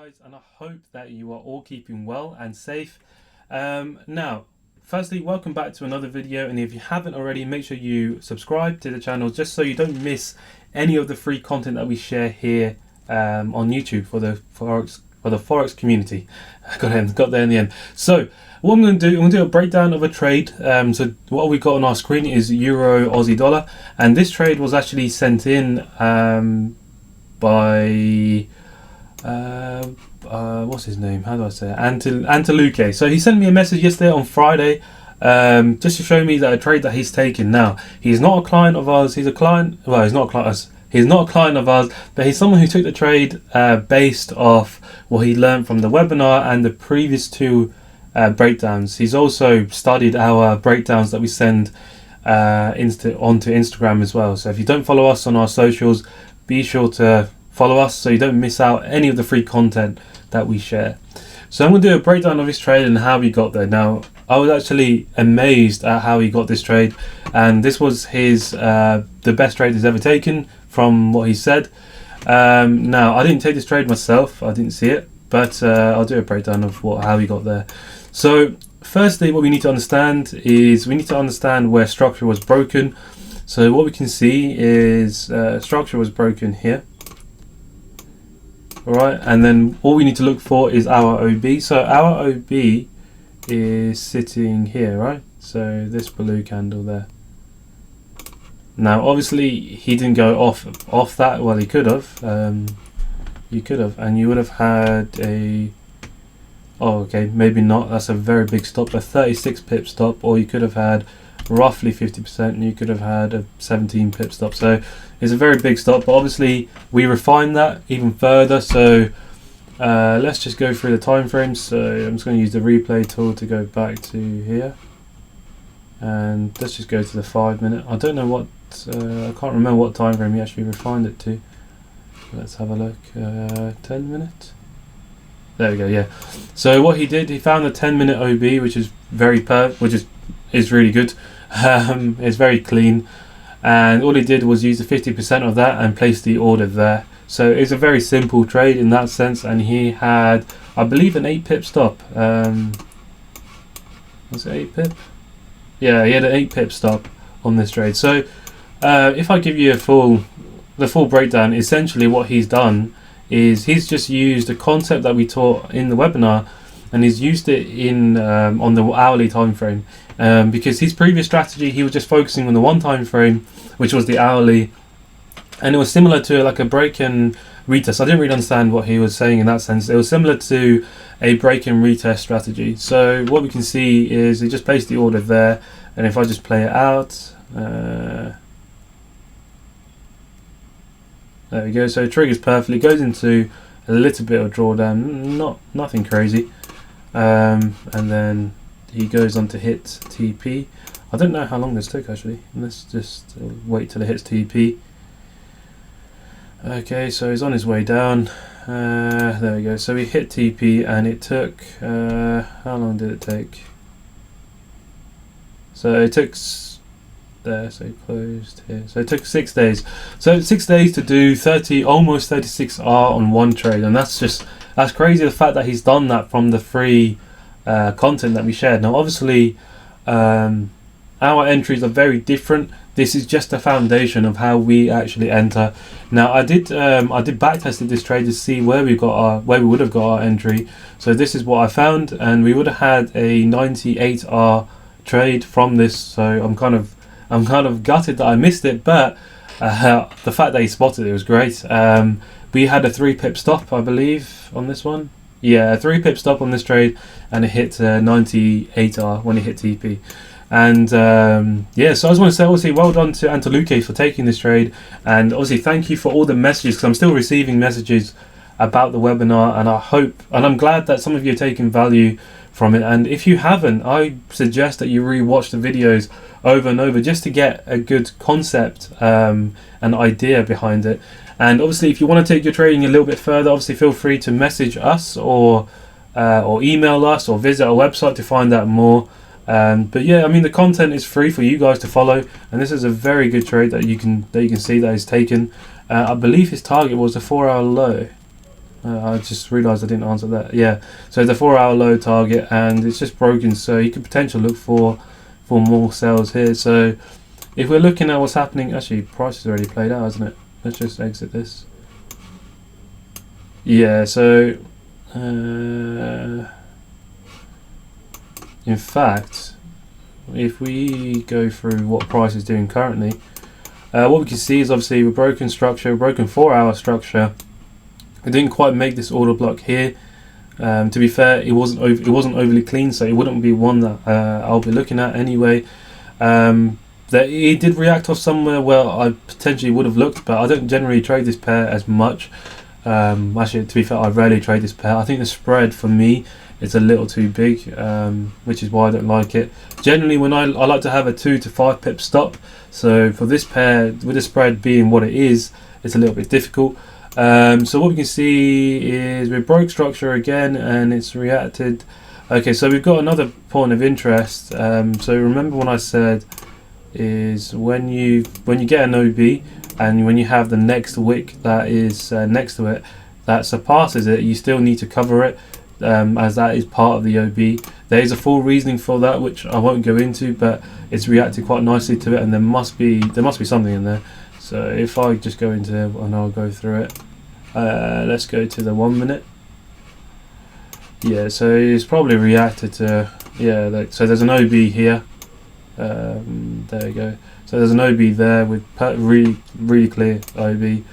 guys, and I hope that you are all keeping well and safe. Now, firstly, welcome back to another video, and if you haven't already, make sure you subscribe to the channel just so you don't miss any of the free content that we share here on YouTube for the Forex community. Got there in the end. So what I'm going to do, I'm going to do a breakdown of a trade. So what we got on our screen is Euro Aussie dollar, and this trade was actually sent in by what's his name? How do I say it? Anteluke. So he sent me a message yesterday on Friday, just to show me that a trade that he's taken. Now, he's not a client of ours. He's a client. Well, he's not a client. He's not a client of ours, but he's someone who took the trade based off what he learned from the webinar and the previous two breakdowns. He's also studied our breakdowns that we send onto Instagram as well. So if you don't follow us on our socials, be sure to follow us so you don't miss out any of the free content that we share. So I'm going to do a breakdown of his trade and how he got there. Now, I was actually amazed at how he got this trade, and this was his the best trade he's ever taken from what he said. Now, I didn't take this trade myself, I didn't see it, but I'll do a breakdown of how he got there. So firstly, what we need to understand is we need to understand where structure was broken. So what we can see is structure was broken here. Alright, and then all we need to look for is our OB. So our OB is sitting here, right? So this blue candle there. Now obviously he didn't go off that. Well, he could have. You could have, and you would have had a, oh okay, maybe not, that's a very big stop, a 36 pip stop, or you could have had roughly 50%, and you could have had a 17 pip stop. So it's a very big stop, but obviously we refined that even further. So let's just go through the time frames. So I'm just going to use the replay tool to go back to here, and let's just go to the 5 minute. I don't know what I can't remember what time frame he actually refined it to. Let's have a look. 10 minutes. There we go. Yeah. So what he did, he found the 10-minute OB, which is is really good. It's very clean, and all he did was use the 50% of that and place the order there. So it's a very simple trade in that sense, and he had, I believe, an 8 pip stop. Was it 8 pip? Yeah, he had an 8 pip stop on this trade. So if I give you the full breakdown, essentially what he's done is he's just used a concept that we taught in the webinar, and he's used it in on the hourly time frame, because his previous strategy, he was just focusing on the one time frame, which was the hourly, and it was similar to like a break and retest. I didn't really understand what he was saying in that sense. It was similar to a break and retest strategy. So what we can see is he just placed the order there, and if I just play it out, there we go. So it triggers perfectly, goes into a little bit of drawdown, nothing crazy, and then he goes on to hit TP. I don't know how long this took actually. Let's just wait till it hits TP. Okay, so he's on his way down. There we go. So we hit TP, and it took how long did it take? So it took there, so closed here. So it took 6 days. So 6 days to do almost 36 R on one trade, and that's crazy. The fact that he's done that from the free content that we shared. Now, obviously, our entries are very different. This is just the foundation of how we actually enter. Now, I did backtested this trade to see where we would have got our entry. So this is what I found, and we would have had a 98 R trade from this. So I'm kind of gutted that I missed it, but the fact that he spotted it was great. We had a 3 pip stop, I believe, on this one. Yeah, a 3 pip stop on this trade, and it hit 98R when it hit TP. And yeah, so I just want to say, obviously, well done to Anteluke for taking this trade, and obviously thank you for all the messages, because I'm still receiving messages about the webinar, and I'm glad that some of you are taking value from it. And if you haven't, I suggest that you re-watch the videos over and over just to get a good concept and idea behind it. And obviously, if you want to take your trading a little bit further, obviously feel free to message us or email us or visit our website to find out more. But yeah, I mean, the content is free for you guys to follow, and this is a very good trade that you can see that is taken. I believe his target was a 4-hour low. I just realised I didn't answer that. Yeah, so the 4-hour low target, and it's just broken. So you could potentially look for more sales here. So if we're looking at what's happening, actually, price is already played out, hasn't it? Let's just exit this. Yeah. So in fact, if we go through what price is doing currently, what we can see is obviously we're broken structure, broken 4-hour structure. I didn't quite make this order block here. To be fair, it wasn't overly clean, so it wouldn't be one that I'll be looking at anyway. That it did react off somewhere where I potentially would have looked, but I don't generally trade this pair as much. Actually, to be fair, I rarely trade this pair. I think the spread for me is a little too big, which is why I don't like it. Generally, when I like to have a 2 to 5 pip stop. So for this pair, with the spread being what it is, it's a little bit difficult. So what we can see is we broke structure again, and it's reacted. Okay, so we've got another point of interest. So remember when I said is when you get an OB and when you have the next wick that is next to it that surpasses it, you still need to cover it, as that is part of the OB. There is a full reasoning for that, which I won't go into, but it's reacted quite nicely to it, and there must be something in there. So if I just go into, and I'll go through it. Let's go to the 1 minute. Yeah, so it's probably reacted to, so there's an OB here. There we go. So there's an OB there with really clear OB,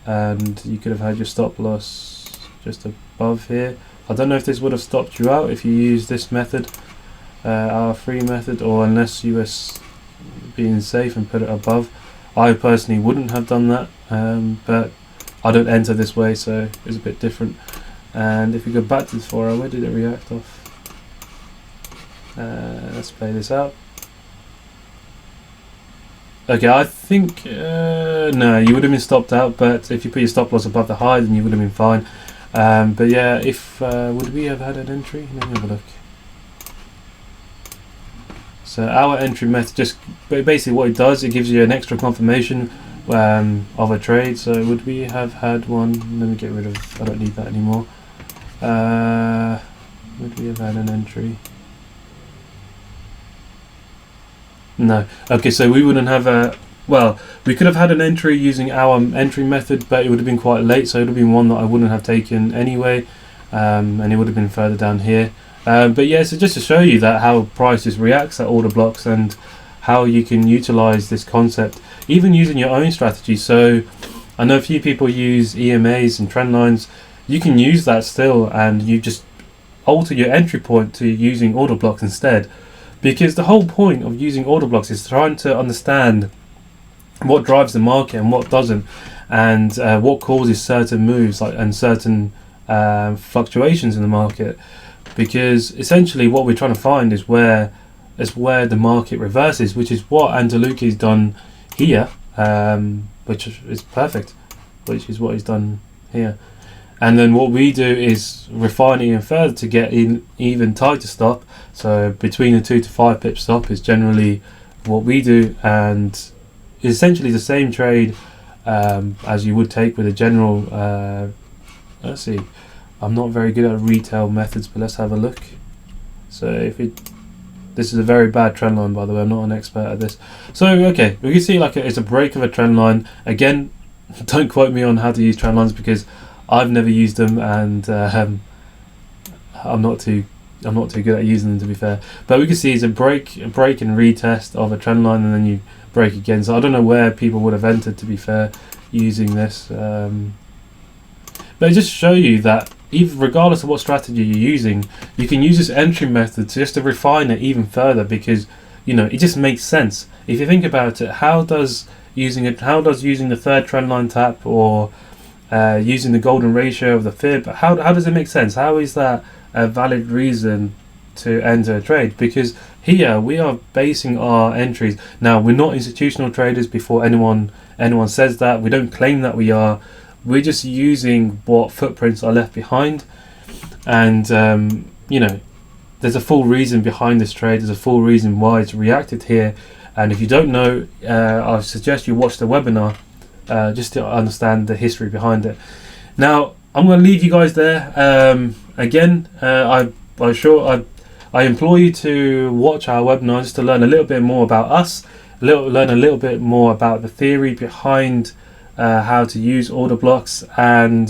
and you could have had your stop loss just above here. I don't know if this would have stopped you out if you use this method, our free method, or unless you were being safe and put it above. I personally wouldn't have done that, but I don't enter this way, so it's a bit different. And if we go back to the 4-hour, where did it react off? Let's play this out. Okay, I think no, you would have been stopped out, but if you put your stop loss above the high, then you would have been fine. But yeah, if would we have had an entry? Let me have a look. So our entry method just basically what it does, it gives you an extra confirmation of a trade. So would we have had one? Let me get rid of, I don't need that anymore. Would we have had an entry? No. Okay, so we wouldn't have a, well, we could have had an entry using our entry method, but it would have been quite late, so it would have been one that I wouldn't have taken anyway, and it would have been further down here. But yeah, so just to show you that how prices reacts at order blocks and how you can utilize this concept, even using your own strategy. So I know a few people use EMAs and trend lines. You can use that still, and you just alter your entry point to using order blocks instead. Because the whole point of using order blocks is trying to understand what drives the market and what doesn't, and what causes certain moves and certain fluctuations in the market. Because essentially what we're trying to find is where the market reverses, which is what Andaluki's done here, which is perfect, which is what he's done here. And then what we do is refine it even further to get in even tighter stop. So between the 2 to 5 pip stop is generally what we do, and it's essentially the same trade as you would take with a general. Let's see, I'm not very good at retail methods, but let's have a look. So this is a very bad trend line, by the way. I'm not an expert at this. So okay, we can see like it's a break of a trend line. Again, don't quote me on how to use trend lines because I've never used them, and I'm not too good at using them, to be fair. But we can see it's a break and retest of a trend line, and then you break again. So I don't know where people would have entered, to be fair, using this. But just to show you that even regardless of what strategy you're using, you can use this entry method just to refine it even further, because it just makes sense. If you think about it, how does using the third trend line tap or using the golden ratio of the fib, how does it make sense? How is that a valid reason to enter a trade? Because here we are basing our entries. Now, we're not institutional traders, before anyone says that. We don't claim that we are. We're just using what footprints are left behind, and there's a full reason behind this trade. There's a full reason why it's reacted here, and if you don't know, I suggest you watch the webinar just to understand the history behind it. Now, I'm going to leave you guys there. Again, I implore you to watch our webinar just to learn a little bit more about us, learn a little bit more about the theory behind how to use order blocks, and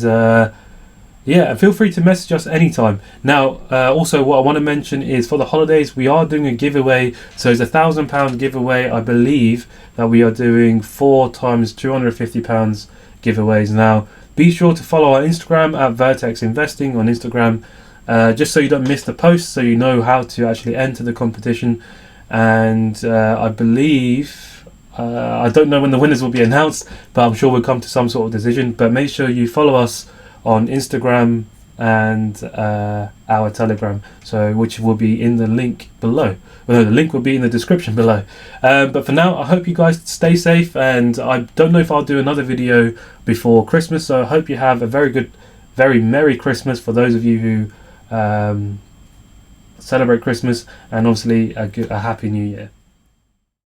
yeah, feel free to message us anytime. Now, also what I want to mention is for the holidays, we are doing a giveaway. So it's £1,000 giveaway. I believe that we are doing 4 times £250 giveaways. Now, be sure to follow our Instagram at Vertex Investing on Instagram, just so you don't miss the post, so you know how to actually enter the competition. And I believe, I don't know when the winners will be announced, but I'm sure we'll come to some sort of decision. But make sure you follow us on Instagram and our Telegram, so which will be in the link below. Well, no, the link will be in the description below. But for now, I hope you guys stay safe, and I don't know if I'll do another video before Christmas, so I hope you have a very Merry Christmas for those of you who celebrate Christmas, and obviously a Happy New Year.